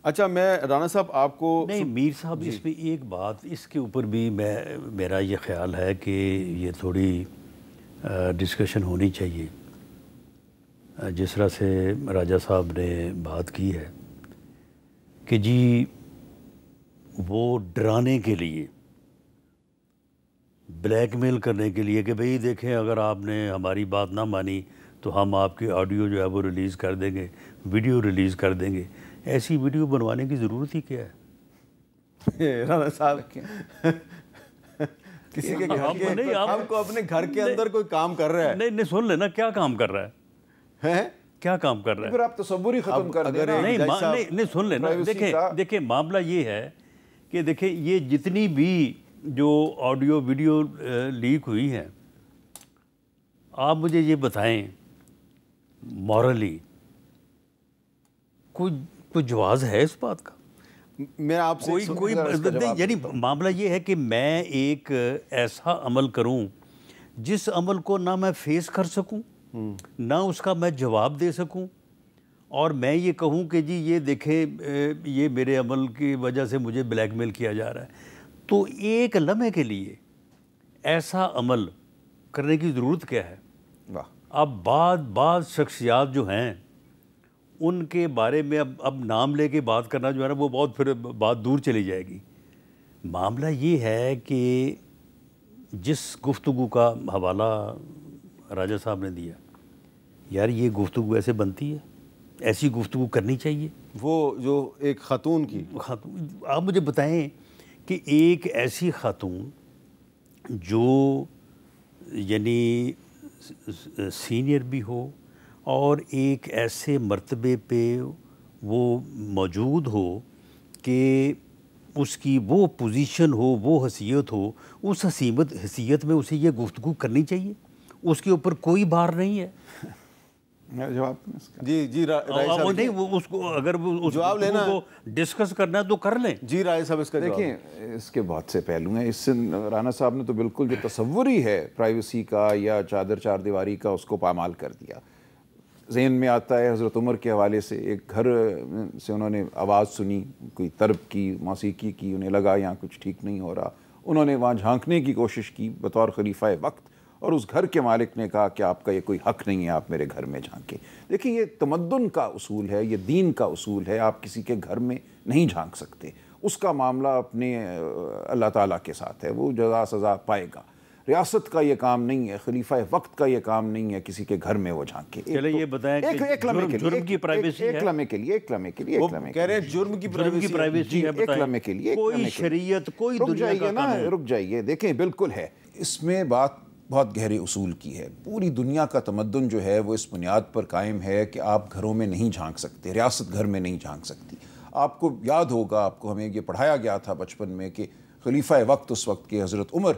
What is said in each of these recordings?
اچھا میں رانا صاحب آپ کو نہیں میر صاحب اس پہ ایک بات اس کے اوپر بھی میرا یہ خیال ہے کہ یہ تھوڑی ڈسکشن ہونی چاہیے. جس طرح سے راجہ صاحب نے بات کی ہے کہ جی وہ ڈرانے کے لیے بلیک میل کرنے کے لیے کہ بھئی دیکھیں اگر آپ نے ہماری بات نہ مانی تو ہم آپ کی آڈیو جو ہے وہ ریلیز کر دیں گے, ویڈیو ریلیز کر دیں گے. ایسی ویڈیو بنوانے کی ضرورت ہی کیا ہے؟ رانا صاحب کسی کے گھر کے ہم کو اپنے گھر کے اندر کوئی کام کر رہا ہے. نہیں سن لینا کیا کام کر رہا ہے, کیا کام کر رہا ہے. پھر آپ تصور ہی ختم کر دیں. نہیں سن لینا. دیکھیں معاملہ یہ ہے کہ دیکھیں یہ جتنی بھی جو آڈیو ویڈیو لیک ہوئی ہیں, آپ مجھے یہ بتائیں مورلی کوئی جواز ہے اس بات کا؟ میں آپ سے کوئی یعنی معاملہ یہ ہے کہ میں ایک ایسا عمل کروں جس عمل کو نہ میں فیس کر سکوں نہ اس کا میں جواب دے سکوں, اور میں یہ کہوں کہ جی یہ دیکھیں یہ میرے عمل کی وجہ سے مجھے بلیک میل کیا جا رہا ہے. تو ایک لمحے کے لیے ایسا عمل کرنے کی ضرورت کیا ہے؟ اب بعض شخصیات جو ہیں ان کے بارے میں اب نام لے کے بات کرنا جو ہے نا وہ بہت پھر بات دور چلی جائے گی. معاملہ یہ ہے کہ جس گفتگو کا حوالہ راجہ صاحب نے دیا, یار یہ گفتگو ایسے بنتی ہے, ایسی گفتگو کرنی چاہیے. وہ جو ایک خاتون کی آپ مجھے بتائیں کہ ایک ایسی خاتون جو یعنی سینئر بھی ہو اور ایک ایسے مرتبے پہ وہ موجود ہو کہ اس کی وہ پوزیشن ہو, وہ حیثیت ہو, اس حیثیت میں اسے یہ گفتگو کرنی چاہیے. اس کے اوپر کوئی بار نہیں ہے. جی رائے صاحب نہیں اس کو اگر جواب لینا کو ڈسکس کرنا ہے تو کر لیں. جی رائے صاحب اس کا جواب. دیکھیں اس کے بہت سے پہلو ہیں. اس سے رانا صاحب نے تو بالکل جو تصور ہی ہے پرائیویسی کا یا چار دیواری کا اس کو پامال کر دیا. ذہن میں آتا ہے حضرت عمر کے حوالے سے ایک گھر سے انہوں نے آواز سنی, کوئی طرب کی, موسیقی کی, انہیں لگا یہاں کچھ ٹھیک نہیں ہو رہا. انہوں نے وہاں جھانکنے کی کوشش کی بطور خلیفہ وقت, اور اس گھر کے مالک نے کہا کہ آپ کا یہ کوئی حق نہیں ہے, آپ میرے گھر میں جھانکیں. دیکھیں یہ تمدن کا اصول ہے, یہ دین کا اصول ہے. آپ کسی کے گھر میں نہیں جھانک سکتے. اس کا معاملہ اپنے اللہ تعالیٰ کے ساتھ ہے, وہ جزا سزا پائے گا. ریاست کا یہ کام نہیں ہے, خلیفہ وقت کا یہ کام نہیں ہے کسی کے گھر میں وہ جھانکے. چلے یہ بتائیں کہ جرم کی پرائیویسی ہے. ایک لمحے کے لیے کہہ رہے ہیں جرم کی پرائیویسی ہے. ایک لمحے کے لیے کوئی شریعت کوئی دنیا کا قانون. رک جائیے, دیکھیں بالکل ہے. اس میں بات بہت گہرے اصول کی ہے. پوری دنیا کا تمدن جو ہے وہ اس بنیاد پر قائم ہے کہ آپ گھروں میں نہیں جھانک سکتے, ریاست گھر میں نہیں جھانک سکتی. آپ کو یاد ہوگا, آپ کو ہمیں یہ پڑھایا گیا تھا بچپن میں کہ خلیفہ وقت اس وقت کے حضرت عمر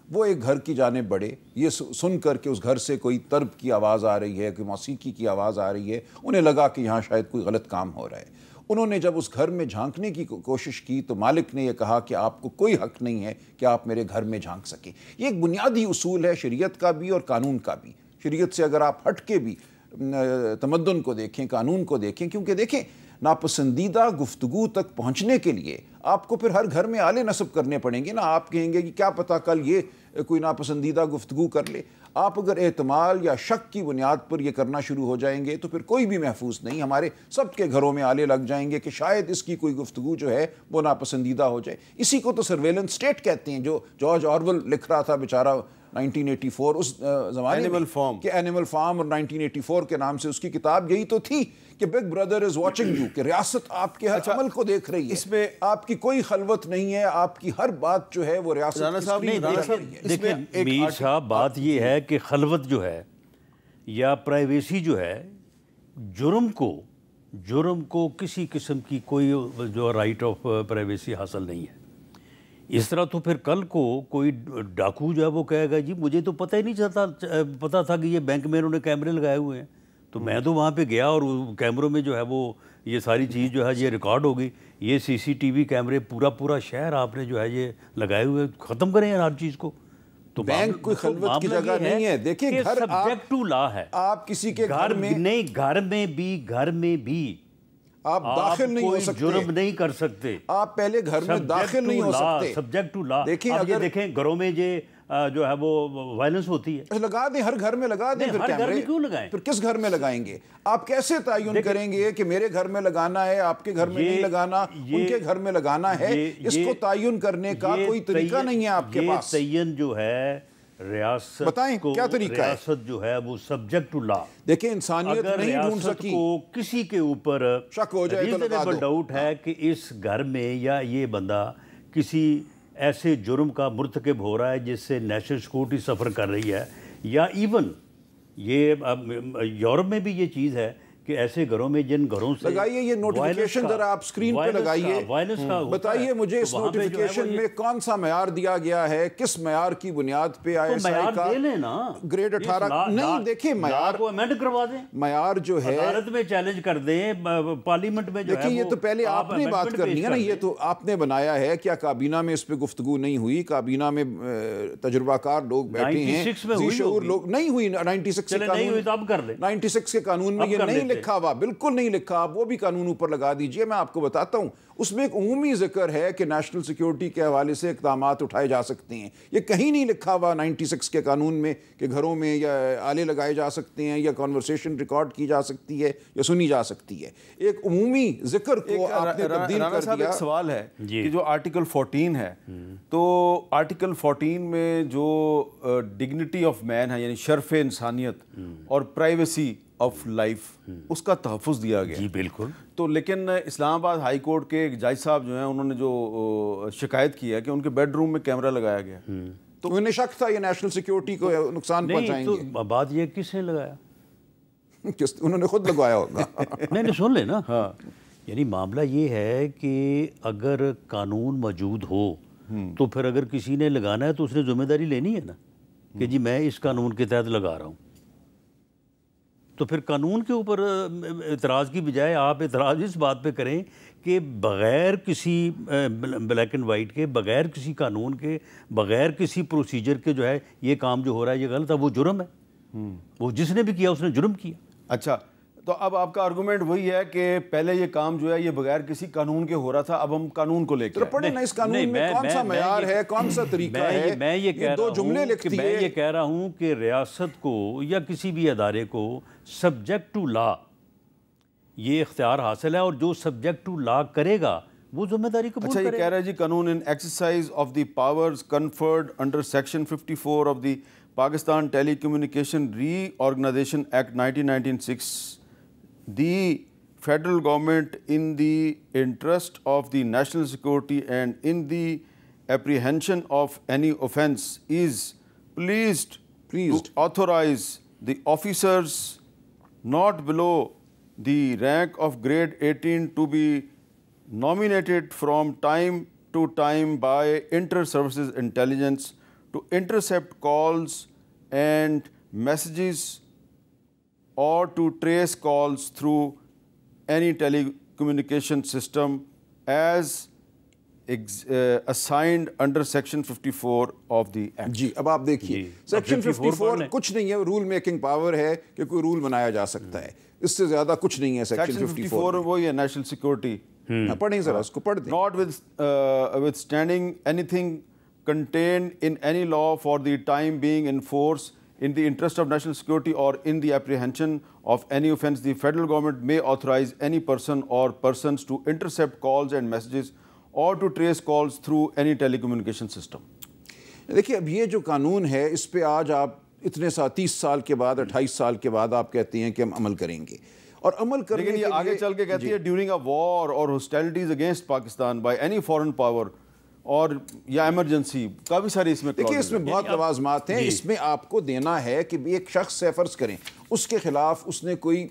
وہ ایک گھر کی جانب بڑھے. یہ سن کر کہ اس گھر سے کوئی طرب کی آواز آ رہی ہے, کوئی موسیقی کی آواز آ رہی ہے, انہیں لگا کہ یہاں شاید کوئی غلط کام ہو رہا ہے. انہوں نے جب اس گھر میں جھانکنے کی کوشش کی تو مالک نے یہ کہا کہ آپ کو کوئی حق نہیں ہے کہ آپ میرے گھر میں جھانک سکیں. یہ ایک بنیادی اصول ہے شریعت کا بھی اور قانون کا بھی. شریعت سے اگر آپ ہٹ کے بھی تمدن کو دیکھیں, قانون کو دیکھیں, کیونکہ دیکھیں ناپسندیدہ گفتگو تک پہنچنے کے لیے آپ کو پھر ہر گھر میں آلے نصب کرنے پڑیں گے نا. آپ کہیں گے کہ کیا پتہ کل یہ کوئی ناپسندیدہ گفتگو کر لے. آپ اگر احتمال یا شک کی بنیاد پر یہ کرنا شروع ہو جائیں گے تو پھر کوئی بھی محفوظ نہیں. ہمارے سب کے گھروں میں آلے لگ جائیں گے کہ شاید اس کی کوئی گفتگو جو ہے وہ ناپسندیدہ ہو جائے. اسی کو تو سرویلنس اسٹیٹ کہتے ہیں, جو جارج آرول لکھ رہا تھا بیچارہ 1984 اس زمانے میں کہ اینیمل فارم, اور 1984 کے نام سے اس کی کتاب یہی تو تھی کہ big brother is watching you, کہ ریاست آپ کے ہر عمل کو دیکھ رہی ہے. اس میں آپ کی کوئی خلوت نہیں ہے, آپ کی ہر بات جو ہے وہ ریاست دیکھیں میر صاحب بات یہ ہے کہ خلوت جو ہے یا پرائیویسی جو ہے, جرم کو کسی قسم کی کوئی جو رائٹ آف پرائیویسی حاصل نہیں ہے. اس طرح تو پھر کل کو کوئی ڈاکو جو ہے وہ کہے گا جی مجھے تو پتہ ہی نہیں پتا تھا کہ یہ بینک میں انہوں نے کیمرے لگائے ہوئے ہیں, تو میں تو وہاں پہ گیا اور کیمروں میں جو ہے وہ یہ ساری چیز جو ہے یہ ریکارڈ ہوگی. یہ سی سی ٹی وی کیمرے پورا شہر آپ نے جو ہے یہ لگائے ہوئے, ختم کریں ہر چیز کو. تو بینک کوئی خلوت کی جگہ نہیں ہے. دیکھیں گھر سبجیکٹ ٹو لا ہے. آپ کسی کے گھر میں نہیں, گھر میں بھی آپ داخل نہیں ہو سکتے، جرم نہیں کر سکتے، آپ پہلے گھر میں داخل نہیں ہو سکتے. سبجیکٹ ٹو لا. دیکھیں اب یہ اگر دیکھیں گھروں میں جو ہے وہ وائلنس ہوتی ہے، لگا دیں، ہر گھر میں لگا دیں. پھر ہر گھر میں کیوں لگائیں؟ پھر کس گھر میں لگائیں گے؟ آپ کیسے تعین کریں گے کہ میرے گھر میں لگانا ہے، آپ کے گھر میں نہیں لگانا، ان کے گھر میں لگانا ہے؟ اس کو تعین کرنے کا کوئی طریقہ نہیں ہے آپ کے پاس. یہ تعین جو ہے ریاست بتائیں کیا طریقہ ہے؟ ریاست جو ہے وہ سبجیکٹ ٹو لا. دیکھیں انسانیت نہیں ڈھونڈ سکی، کو کسی کے اوپر شک ہو جائے تو لگا دو. ڈاؤٹ ہے کہ اس گھر میں یا یہ بندہ کسی ایسے جرم کا مرتکب ہو رہا ہے جس سے نیشنل سیکورٹی سفر کر رہی ہے، یا ایون یہ یورپ میں بھی یہ چیز ہے کہ ایسے گھروں میں جن گھروں سے لگائیے یہ نوٹیفیکیشن ذرا آپ سکرین پہ لگائیے، بتائیے مجھے اس نوٹیفیکیشن میں کون سا معیار دیا گیا ہے، کس معیار کی بنیاد پہ آئی ایس آئی کا گریڈ 18 نہیں؟ دیکھیں معیار کو امینڈ کروا دیں، معیار جو ہے عدالت میں چیلنج کر دیں، پارلیمنٹ میں جو ہے. دیکھیں یہ تو پہلے آپ نے بات کرنی ہے نا، یہ تو آپ نے بنایا ہے. کیا کابینہ میں اس پہ گفتگو نہیں ہوئی؟ کابینہ میں تجربہ کار لوگ بیٹھے ہیں، ذی شعور لوگ. نہیں ہوئی 96 کے قانون میں یہ نہیں لکھا ہوا، بالکل نہیں لکھا. آپ وہ بھی قانون اوپر لگا دیجئے. میں آپ کو بتاتا ہوں اس میں ایک عمومی ذکر ہے کہ نیشنل سیکیورٹی کے حوالے سے اقدامات اٹھائے جا سکتے ہیں. یہ کہیں نہیں لکھا ہوا 96 کے قانون میں کہ گھروں میں یا آلے لگائے جا سکتے ہیں یا کنورسیشن ریکارڈ کی جا سکتی ہے یا سنی جا سکتی ہے. ایک عمومی ذکر کو آپ نے تبدیل کر دیا. ایک سوال ہے کہ جو آرٹیکل 14 ہے، تو آرٹیکل 14 میں جو ڈگنیٹی آف مین ہے، یعنی شرف انسانیت اور پرائیویسی آف لائف، اس کا تحفظ دیا گیا. جی بالکل. تو لیکن اسلام آباد ہائی کورٹ کے ایک جج صاحب جو ہیں، انہوں نے جو شکایت کی ہے کہ ان کے بیڈ روم میں کیمرہ لگایا گیا، تو انہیں شک تھا یہ نیشنل سیکیورٹی کو نقصان پہنچائیں گے. تو بات یہ کس نے لگایا؟ انہوں نے خود لگوایا ہوگا. نہیں سن لے نا. ہاں یعنی معاملہ یہ ہے کہ اگر قانون موجود ہو تو پھر اگر کسی نے لگانا ہے تو اس نے ذمہ داری لینی ہے نا کہ جی میں اس قانون کے تحت لگا رہا ہوں. تو پھر قانون کے اوپر اعتراض کی بجائے آپ اعتراض اس بات پہ کریں کہ بغیر کسی بلیک اینڈ وائٹ کے، بغیر کسی قانون کے، بغیر کسی پروسیجر کے جو ہے یہ کام جو ہو رہا ہے یہ غلط ہے، وہ جرم ہے. وہ جس نے بھی کیا اس نے جرم کیا. اچھا، تو اب آپ کا آرگومنٹ وہی ہے کہ پہلے یہ کام جو ہے یہ بغیر کسی قانون کے ہو رہا تھا، اب ہم قانون کو لے کے پڑھیں نا اس قانون میں کون سا معیار ہے، کون سا طریقہ ہے. میں یہ کہہ رہا ہوں کہ ریاست کو یا کسی بھی ادارے کو سبجیکٹ ٹو لا یہ اختیار حاصل ہے، اور جو سبجیکٹ ٹو لا کرے گا وہ ذمہ داری قبول کرے گا. اچھا، یہ کہہ رہا ہے جی قانون in exercise of the powers conferred under section 54 of the Pakistan telecommunication reorganisation act 1996. The federal government, in the interest of the national security and in the apprehension of any offence, is pleased to authorize the officers not below the rank of grade 18 to be nominated from time to time by inter-services intelligence to intercept calls and messages or to trace calls through any telecommunication system as assigned under section 54 of the act. جی اب آپ دیکھیے section 54 کچھ نہیں ہے، role making power ہے کہ کوئی role بنایا جا سکتا ہے، اس سے زیادہ کچھ نہیں ہے. سیکشن 54 وہی ہے نیشنل سیکورٹی. پڑھیں ذرا اس کو پڑھ دیں. Not withstanding anything contained in any law for the time being in force in the interest of national security or in the apprehension of any offence, the federal government may authorize any person or persons to intercept calls and messages or to trace calls through any telecommunication system. دیکھیے اب یہ جو قانون ہے اس پہ آج آپ اتنے 30 سال کے بعد 28 سال کے بعد آپ کہتے ہیں کہ ہم عمل کریں گے، اور عمل کرنے کے لیے لیکن یہ آگے چل کے کہتی ہے ڈیورنگ اے وار اور hostilities against Pakistan by any foreign power اور یا ایمرجنسی، کافی ساری اس میں دیکھیے اس میں بہت لوازمات ہیں. اس میں آپ کو دینا ہے کہ ایک شخص سے فرض کریں اس کے خلاف اس نے کوئی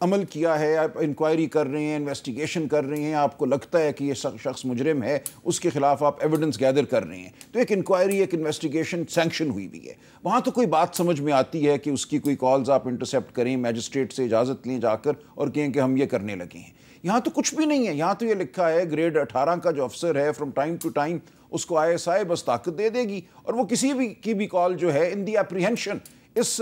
عمل کیا ہے، آپ انکوائری کر رہے ہیں، انویسٹیگیشن کر رہے ہیں، آپ کو لگتا ہے کہ یہ شخص مجرم ہے، اس کے خلاف آپ ایویڈنس گیدر کر رہے ہیں، تو ایک انکوائری ایک انویسٹیگیشن سینکشن ہوئی بھی ہے. وہاں تو کوئی بات سمجھ میں آتی ہے کہ اس کی کوئی کالز آپ انٹرسیپٹ کریں، میجسٹریٹ سے اجازت لیں جا کر اور کہیں کہ ہم یہ کرنے لگے ہیں. یہاں تو کچھ بھی نہیں ہے. یہاں تو یہ لکھا ہے گریڈ 18 کا جو افسر ہے فرام ٹائم ٹو ٹائم اس کو ISI بس طاقت دے دے گی اور وہ کسی بھی کی بھی کال جو ہے ان دی اپریہنشن اس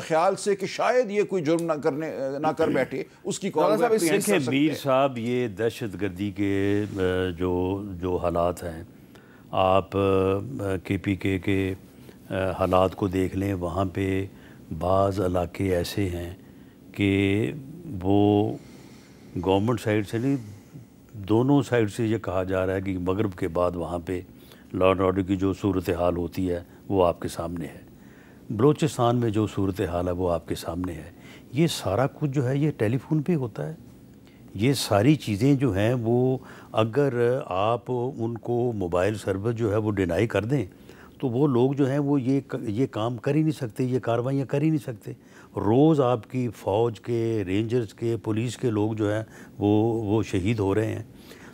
خیال سے کہ شاید یہ کوئی جرم نہ کر بیٹھے، اس کی کال وہ apprehend کر دیکھیں سکتے میر ہیں۔ صاحب، یہ دہشت گردی کے جو حالات ہیں، آپ KPK کے حالات کو دیکھ لیں، وہاں پہ بعض علاقے ایسے ہیں کہ وہ گورنمنٹ سائڈ سے نہیں، دونوں سائڈ سے یہ کہا جا رہا ہے کہ مغرب کے بعد وہاں پہ لا اینڈ آرڈر کی جو صورتحال ہوتی ہے وہ آپ کے سامنے ہے۔ بلوچستان میں جو صورتحال ہے وہ آپ کے سامنے ہے۔ یہ سارا کچھ جو ہے یہ ٹیلی فون پہ ہوتا ہے۔ یہ ساری چیزیں جو ہیں وہ اگر آپ ان کو موبائل سرور جو ہے وہ ڈینائی کر دیں تو وہ لوگ جو ہیں وہ یہ کام کر ہی نہیں سکتے، یہ کارروائیاں کر ہی نہیں سکتے۔ روز آپ کی فوج کے، رینجرز کے، پولیس کے لوگ جو ہیں وہ شہید ہو رہے ہیں۔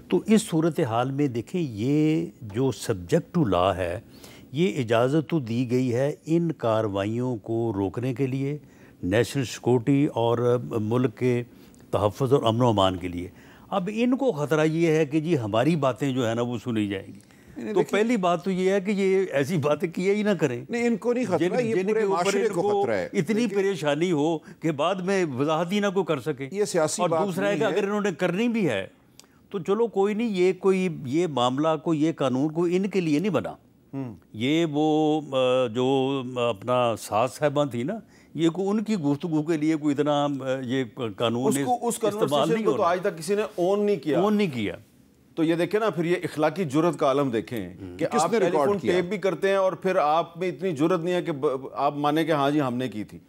تو اس صورتحال میں دیکھیں یہ جو سبجیکٹ ٹو لا ہے، یہ اجازت تو دی گئی ہے ان کارروائیوں کو روکنے کے لیے، نیشنل سیکورٹی اور ملک کے تحفظ اور امن و امان کے لیے۔ اب ان کو خطرہ یہ ہے کہ جی ہماری باتیں جو ہے نا وہ سنی جائیں گی، تو پہلی بات تو یہ ہے کہ یہ ایسی باتیں کیا ہی نہ کریں۔ نہیں، ان کو نہیں خطرہ، یہ پورے معاشرے کو خطرہ ہے۔ اتنی پریشانی ہو کہ بعد میں وضاحت ہی نہ کوئی کر سکے۔ یہ سیاسی اور بات دوسرا ہے کہ اگر انہوں نے کرنی بھی ہے تو چلو کوئی نہیں، یہ معاملہ کوئی یہ قانون کوئی ان کے لیے نہیں بنا۔ یہ وہ جو اپنا ساز صاحبان تھی نا، یہ کوئی ان کی گفتگو کے لیے کوئی اتنا یہ قانون اس کنورسیشن کو تو آج تک کسی نے اون نہیں کیا۔ تو یہ دیکھیں نا، پھر یہ اخلاقی جرت کا عالم دیکھیں کہ آپ ٹیلی فون ٹیپ بھی کرتے ہیں اور پھر آپ میں اتنی جرت نہیں ہے کہ آپ مانیں کہ ہاں جی ہم نے کی تھی۔